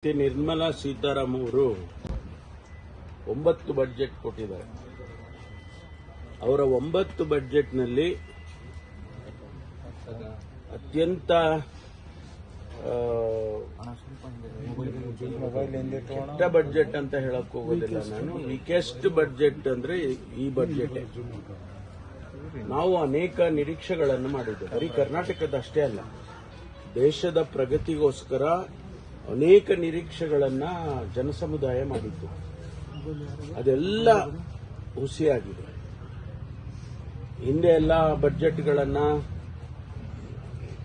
ನಿರ್ಮಲಾ ಸೀತಾರಾಮನ್ ಅವರು 9 ಬಜೆಟ್ ಕೊಟ್ಟಿದ್ದಾರೆ. ಅವರ 9 ಬಜೆಟ್ನಲ್ಲಿ ಅತ್ಯಂತ ಕೆಟ್ಟ ಬಜೆಟ್ ಅಂತ ಹೇಳಕ್ ಹೋಗೋದಿಲ್ಲ ನಾನು. ವೀಕೆಸ್ಟ್ ಬಜೆಟ್ ಅಂದ್ರೆ ಈ ಬಜೆಟ್. ನಾವು ಅನೇಕ ನಿರೀಕ್ಷೆಗಳನ್ನು ಮಾಡಿದ್ದೇವೆ. ಬರೀ ಕರ್ನಾಟಕದ ಅಷ್ಟೇ ಅಲ್ಲ, ದೇಶದ ಪ್ರಗತಿಗೋಸ್ಕರ ಅನೇಕ ನಿರೀಕ್ಷೆಗಳನ್ನ ಜನಸಮುದಾಯ ಮಾಡಿದ್ದು. ಅದೆಲ್ಲ ಹುಸಿಯಾಗಿದೆ. ಹಿಂದೆ ಎಲ್ಲ ಬಜೆಟ್ಗಳನ್ನ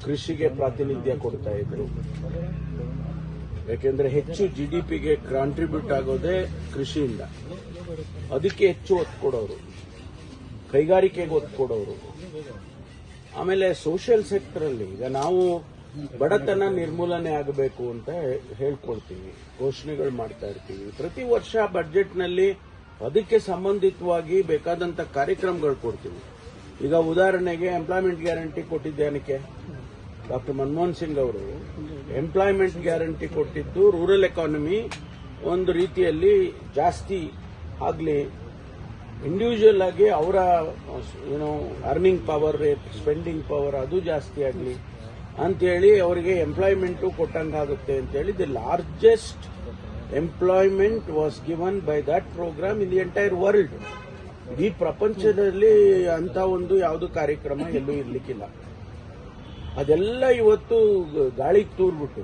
ಕೃಷಿಗೆ ಪ್ರಾತಿನಿಧ್ಯ ಕೊಡ್ತಾ ಇದ್ರು. ಯಾಕೆಂದ್ರೆ ಹೆಚ್ಚು ಜಿಡಿಪಿಗೆ ಕಾಂಟ್ರಿಬ್ಯೂಟ್ ಆಗೋದೇ ಕೃಷಿಯಿಂದ. ಅದಕ್ಕೆ ಹೆಚ್ಚು ಒತ್ತು ಕೊಡೋರು, ಕೈಗಾರಿಕೆಗೆ ಒತ್ತು ಕೊಡೋರು. ಆಮೇಲೆ ಸೋಷಿಯಲ್ ಸೆಕ್ಟರ್ ಅಲ್ಲಿ ಈಗ ನಾವು ಬಡತನ ನಿರ್ಮೂಲನೆ ಆಗಬೇಕು ಅಂತ ಹೇಳ್ಕೊಳ್ತೀವಿ, ಘೋಷಣೆಗಳು ಮಾಡ್ತಾ ಇರ್ತೀವಿ. ಪ್ರತಿ ವರ್ಷ ಬಜೆಟ್ನಲ್ಲಿ ಅದಕ್ಕೆ ಸಂಬಂಧಿತವಾಗಿ ಬೇಕಾದಂತ ಕಾರ್ಯಕ್ರಮಗಳು ಕೊಡ್ತೀವಿ. ಈಗ ಉದಾಹರಣೆಗೆ ಎಂಪ್ಲಾಯ್ಮೆಂಟ್ ಗ್ಯಾರಂಟಿ ಕೊಟ್ಟಿದ್ದೇನಕ್ಕೆ? ಡಾಕ್ಟರ್ ಮನಮೋಹನ್ ಸಿಂಗ್ ಅವರು ಎಂಪ್ಲಾಯ್ಮೆಂಟ್ ಗ್ಯಾರಂಟಿ ಕೊಟ್ಟಿದ್ದು ರೂರಲ್ ಎಕಾನಮಿ ಒಂದು ರೀತಿಯಲ್ಲಿ ಜಾಸ್ತಿ ಆಗಲಿ, ಇಂಡಿವಿಜುವಲ್ ಆಗಿ ಅವರ ಅರ್ನಿಂಗ್ ಪವರ್, ಸ್ಪೆಂಡಿಂಗ್ ಪವರ್ ಅದು ಜಾಸ್ತಿ ಆಗಲಿ ಅಂತೇಳಿ ಅವರಿಗೆ ಎಂಪ್ಲಾಯ್ಮೆಂಟ್ ಕೊಟ್ಟಂಗಾಗುತ್ತೆ ಅಂತೇಳಿ the largest employment was given by that program in the entire world. ಇಡೀ ಪ್ರಪಂಚದಲ್ಲಿ ಅಂತ ಒಂದು ಯಾವುದು ಕಾರ್ಯಕ್ರಮ ಎಲ್ಲೂ ಇರ್ಲಿಕ್ಕಿಲ್ಲ. ಅದೆಲ್ಲ ಇವತ್ತು ಗಾಳಿಗೆ ತೂರ್ಬಿಟ್ಟು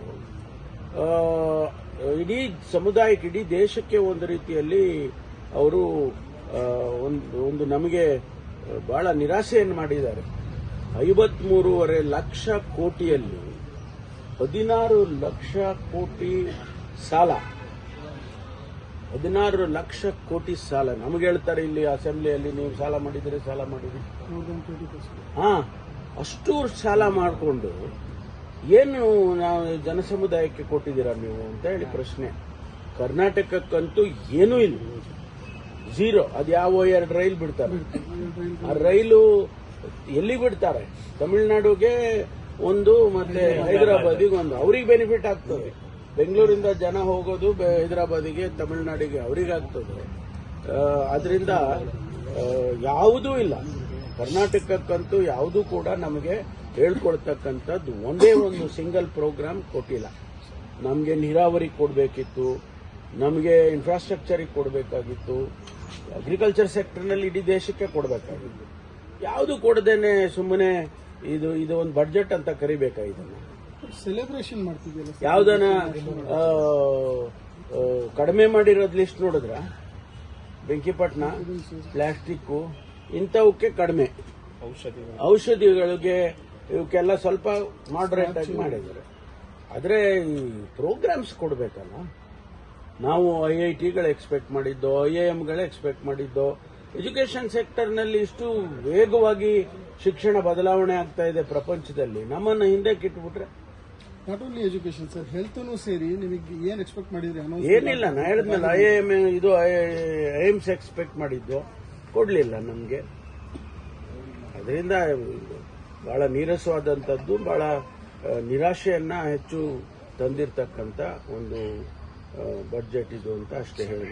ಇಡೀ ಸಮುದಾಯಕ್ಕೆ, ಇಡೀ ದೇಶಕ್ಕೆ ಒಂದು ರೀತಿಯಲ್ಲಿ ಅವರು ಒಂದು ನಮಗೆ ಬಹಳ ನಿರಾಸೆಯನ್ನು ಮಾಡಿದ್ದಾರೆ. 53.5 ಲಕ್ಷ ಕೋಟಿಯಲ್ಲಿ 16 ಲಕ್ಷ ಕೋಟಿ ಸಾಲ, 16 ಲಕ್ಷ ಕೋಟಿ ಸಾಲ. ನಮಗೆ ಹೇಳ್ತಾರೆ ಇಲ್ಲಿ ಅಸೆಂಬ್ಲಿಯಲ್ಲಿ, ನೀವು ಸಾಲ ಮಾಡಿದ್ರೆ ಸಾಲ ಮಾಡಿದ್ರಿ. ಅಷ್ಟು ಸಾಲ ಮಾಡಿಕೊಂಡು ಏನು ನಾವು ಜನಸಮುದಾಯಕ್ಕೆ ಕೊಟ್ಟಿದ್ದೀರಾ ನೀವು ಅಂತ ಹೇಳಿ ಪ್ರಶ್ನೆ. ಕರ್ನಾಟಕಕ್ಕಂತೂ ಏನೂ ಇಲ್ಲ, ಝೀರೋ. ಅದ್ಯಾವ 2 ರೈಲ್ ಬಿಡ್ತಾರೆ. ಆ ರೈಲು ಎಲ್ಲಿ ಬಿಡ್ತಾರೆ? ತಮಿಳುನಾಡುಗೆ ಒಂದು, ಮತ್ತೆ ಹೈದರಾಬಾದಿಗೆ ಒಂದು. ಅವ್ರಿಗೆ ಬೆನಿಫಿಟ್ ಆಗ್ತದೆ. ಬೆಂಗಳೂರಿಂದ ಜನ ಹೋಗೋದು ಹೈದರಾಬಾದಿಗೆ, ತಮಿಳುನಾಡಿಗೆ ಅವರಿಗಾಗ್ತದೆ. ಅದರಿಂದ ಯಾವುದೂ ಇಲ್ಲ. ಕರ್ನಾಟಕಕ್ಕಂತೂ ಯಾವುದೂ ಕೂಡ ನಮಗೆ ಹೇಳ್ಕೊಳ್ತಕ್ಕಂಥದ್ದು ಒಂದೇ ಒಂದು ಸಿಂಗಲ್ ಪ್ರೋಗ್ರಾಮ್ ಕೊಟ್ಟಿಲ್ಲ. ನಮಗೆ ನೀರಾವರಿ ಕೊಡಬೇಕಿತ್ತು, ನಮಗೆ ಇನ್ಫ್ರಾಸ್ಟ್ರಕ್ಚರಿಗೆ ಕೊಡಬೇಕಾಗಿತ್ತು, ಅಗ್ರಿಕಲ್ಚರ್ ಸೆಕ್ಟರ್ನಲ್ಲಿ ಇಡೀ ದೇಶಕ್ಕೆ ಕೊಡಬೇಕಾಗಿತ್ತು. ಯಾವುದು ಕೊಡದೇನೆ ಸುಮ್ಮನೆ ಇದು ಒಂದು ಬಜೆಟ್ ಅಂತ ಕರಿಬೇಕಾ? ಇದನ್ನ ಸೆಲೆಬ್ರೇಷನ್ ಮಾಡ್ತಿದ್ಯಲ್ಲ, ಯಾವ್ದನ ಕಡಿಮೆ ಮಾಡಿರೋದ್ ಲಿಸ್ಟ್ ನೋಡಿದ್ರ? ಬೆಂಕಿಪಟ್ಟಣ, ಪ್ಲಾಸ್ಟಿಕ್, ಇಂಥವಕ್ಕೆ ಕಡಿಮೆ. ಔಷಧಿಗಳಿಗೆ ಇವಕ್ಕೆಲ್ಲ ಸ್ವಲ್ಪ ಮಾಡರೇಟ್ ಆಗಿ ಮಾಡಿದ್ದಾರೆ. ಆದ್ರೆ ಈ ಪ್ರೋಗ್ರಾಮ್ಸ್ ಕೊಡಬೇಕಲ್ಲ. ನಾವು IITಗಳು ಎಕ್ಸ್ಪೆಕ್ಟ್ ಮಾಡಿದ್ದೋ, IIMಗಳು ಎಕ್ಸ್ಪೆಕ್ಟ್ ಮಾಡಿದ್ದೋ. ಎಜುಕೇಶನ್ ಸೆಕ್ಟರ್ನಲ್ಲಿ ಇಷ್ಟು ವೇಗವಾಗಿ ಶಿಕ್ಷಣ ಬದಲಾವಣೆ ಆಗ್ತಾ ಇದೆ ಪ್ರಪಂಚದಲ್ಲಿ. ನಮ್ಮನ್ನು ಹಿಂದೆ ಕಿಟ್ಬಿಟ್ರೆ ನಾಟ್ ಓನ್ಲಿ ಎಜುಕೇಶನ್ ಸರ್, ಹೆಲ್ತ್ನೂ ಸೇರಿ ನಿಮಗೆ ಏನ್ ಎಕ್ಸ್ಪೆಕ್ಟ್ ಮಾಡಿದ್ರಿ? ಏನಿಲ್ಲ, ನಾ ಹೇಳಿದ್ಮೇಲೆ IIMs ಎಕ್ಸ್ಪೆಕ್ಟ್ ಮಾಡಿದ್ದು ಕೊಡ್ಲಿಲ್ಲ ನಮಗೆ. ಅದರಿಂದ ಬಹಳ ನೀರಸವಾದಂಥದ್ದು, ಬಹಳ ನಿರಾಶೆಯನ್ನ ಹೆಚ್ಚು ತಂದಿರತಕ್ಕಂಥ ಒಂದು ಬಜೆಟ್ ಇದು ಅಂತ ಅಷ್ಟೇ ಹೇಳಿ.